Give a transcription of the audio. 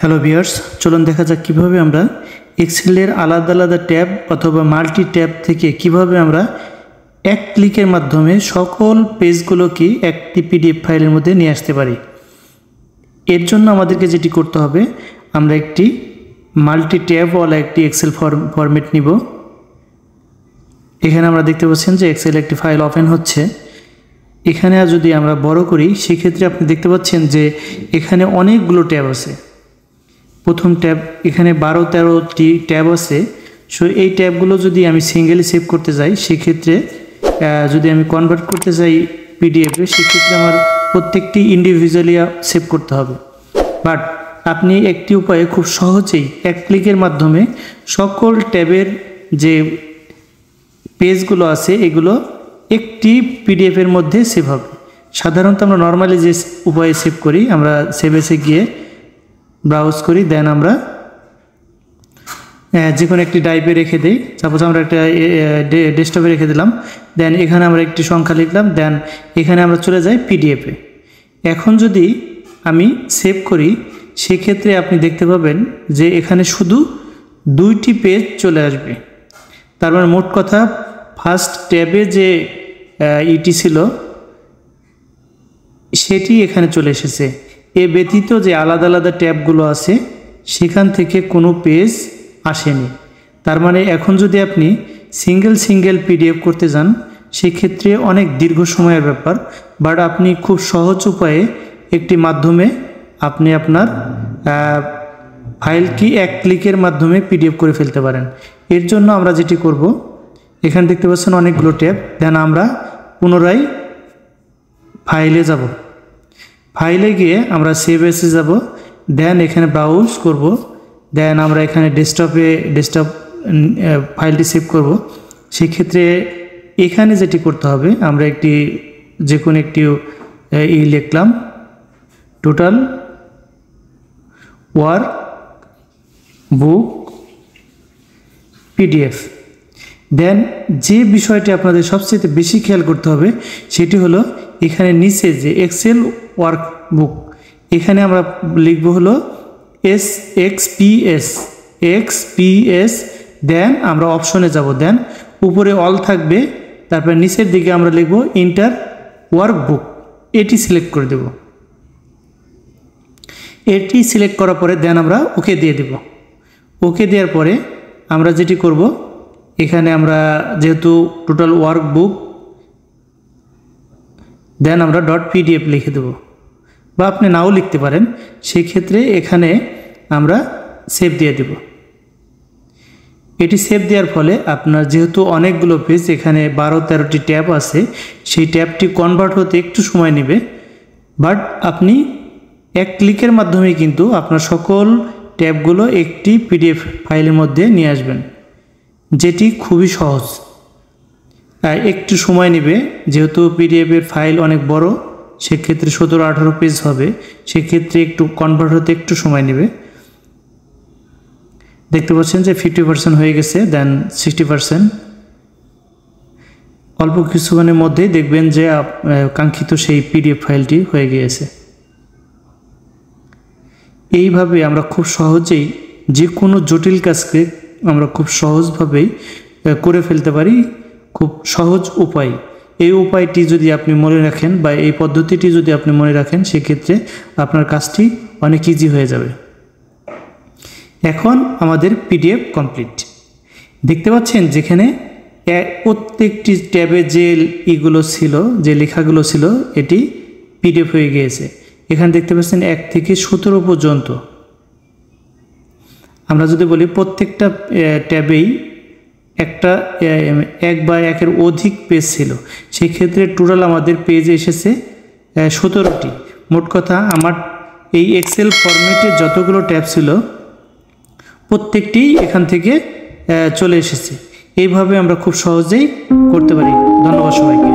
Hello viewers, চলুন দেখা যাক কিভাবে আমরা এক্সেলের আলাদা আলাদা ট্যাব অথবা মাল্টি ট্যাব থেকে কিভাবে আমরা এক ক্লিকের মাধ্যমে সকল পেজগুলোকে একটি পিডিএফ ফাইলের মধ্যে নিয়ে আসতে পারি। এর জন্য আমাদেরকে যেটি করতে হবে, আমরা একটি মাল্টি ট্যাবওয়ালা একটি এক্সেল ফরম্যাট নিব। এখানে আমরা দেখতে পাচ্ছেন যে এক্সেল একটি ফাইল ওপেন হচ্ছে। এখানে যদি আমরা বড় করি সেক্ষেত্রে আপনি দেখতে পাচ্ছেন যে এখানে অনেকগুলো ট্যাব আছে। প্রথম ট্যাব এখানে 12-13টি ট্যাব আছে। সো এই ট্যাবগুলো যদি আমি সিঙ্গেলি সেভ করতে যাই সেক্ষেত্রে যদি আমি কনভার্ট করতে যাই পিডিএফে, সেক্ষেত্রে আমার প্রত্যেকটি ইন্ডিভিজুয়ালি সেভ করতে হবে। বাট আপনি একটি উপায়ে খুব সহজেই এক ক্লিকের মাধ্যমে সকল ট্যাবের যে পেজগুলো আছে এগুলো একটি পিডিএফের মধ্যে সেভ হবে। সাধারণত আমরা নর্মালি যে উপায়ে সেভ করি, আমরা সেভেসে গিয়ে ব্রাউজ করি, দেন আমরা যে কোনো একটি ড্রাইভে রেখে দিই। সাপোজ আমরা একটা ডেস্কটপে রেখে দিলাম, দেন এখানে আমরা একটি সংখ্যা লিখলাম, দেন এখানে আমরা চলে যাই পিডিএফে। এখন যদি আমি সেভ করি সেক্ষেত্রে আপনি দেখতে পাবেন যে এখানে শুধু 2টি পেজ চলে আসবে। তার মানে মোট কথা ফার্স্ট ট্যাবে যে ইটি ছিল সেটি এখানে চলে এসেছে। এ ব্যতীত যে আলাদা আলাদা ট্যাবগুলো আছে সেখান থেকে কোনো পেজ আসেনি। তার মানে এখন যদি আপনি সিঙ্গেল পিডিএফ করতে যান সেক্ষেত্রে অনেক দীর্ঘ সময়ের ব্যাপার, বাট আপনি খুব সহজ উপায়ে একটি মাধ্যমে আপনি আপনার ফাইলটি এক ক্লিকের মাধ্যমে পিডিএফ করে ফেলতে পারেন। এর জন্য আমরা যেটি করব, এখানে দেখতে পাচ্ছেন অনেকগুলো ট্যাব, দেন আমরা পুনরায় ফাইলে যাব। ফাইলে গিয়ে আমরা সেভ এসে যাব, দেন এখানে ব্রাউজ করব, দেন আমরা এখানে ডেস্কটপ ফাইলটি সেভ করব। সেক্ষেত্রে এখানে যেটি করতে হবে, আমরা যে কোনো একটি লিখলাম টোটাল ওয়ার্ক বুক পিডিএফ। দেন যে বিষয়টি আপনাদের সবচেয়ে বেশি খেয়াল করতে হবে সেটি হলো এখানে নিচে যে এক্সেল ওয়ার্কবুক, এখানে আমরা লিখব হলো এক্সপিএস। দেন আমরা অপশনে যাব, দেন উপরে অল থাকবে, তারপর নিচের দিকে আমরা লিখব ইন্টার ওয়ার্কবুক। এটি সিলেক্ট করে দেব। এটি সিলেক্ট করার পরে দেন আমরা ওকে দিয়ে দেব। ওকে দেওয়ার পরে আমরা যেটি করব, এখানে আমরা যেহেতু টোটাল ওয়ার্কবুক, দেন আমরা .pdf লিখে দেব, বা আপনি নাও লিখতে পারেন। সেক্ষেত্রে এখানে আমরা সেভ দিয়ে দেব। এটি সেভ দেওয়ার ফলে আপনার যেহেতু অনেকগুলো পেজ, এখানে 12-13টি ট্যাব আছে, সেই ট্যাবটি কনভার্ট হতে একটু সময় নেবে, বাট আপনি এক ক্লিকের মাধ্যমে কিন্তু আপনার সকল ট্যাবগুলো একটি পিডিএফ ফাইলের মধ্যে নিয়ে আসবেন, যেটি খুবই সহজ। একটু সময় নেবে, যেহেতু পিডিএফের ফাইল অনেক বড়, সেক্ষেত্রে 17-18 পেজ হবে, সেক্ষেত্রে একটু কনভার্ট হতে একটু সময় নেবে। দেখতে পাচ্ছেন যে 50% হয়ে গেছে, দেন 60%। অল্প কিছুক্ষণের মধ্যেই দেখবেন যে কাঙ্ক্ষিত সেই পিডিএফ ফাইলটি হয়ে গিয়েছে। এইভাবে আমরা খুব সহজেই যে কোনো জটিল কাজকে আমরা খুব সহজভাবেই করে ফেলতে পারি, খুব সহজ উপায়। এই উপায়টি যদি আপনি মনে রাখেন বা এই পদ্ধতিটি যদি আপনি মনে রাখেন সেক্ষেত্রে আপনার কাজটি অনেক ইজি হয়ে যাবে। এখন আমাদের পিডিএফ কমপ্লিট। দেখতে পাচ্ছেন যেখানে প্রত্যেকটি ট্যাবে যে যে লেখাগুলো ছিল এটি পিডিএফ হয়ে গিয়েছে। এখানে দেখতে পাচ্ছেন 1 থেকে 17 পর্যন্ত। আমরা যদি বলি প্রত্যেকটা ট্যাবেই এক বা একের অধিক পেজ ছিল, সেই ক্ষেত্রে টোটাল আমাদের পেজ এসেছে 17টি। মোট কথা আমার এই এক্সেল ফরম্যাটে যতগুলো ট্যাব ছিল প্রত্যেকটি এখান থেকে চলে এসেছে। এইভাবে আমরা খুব সহজেই করতে পারি। ধন্যবাদ সবাইকে।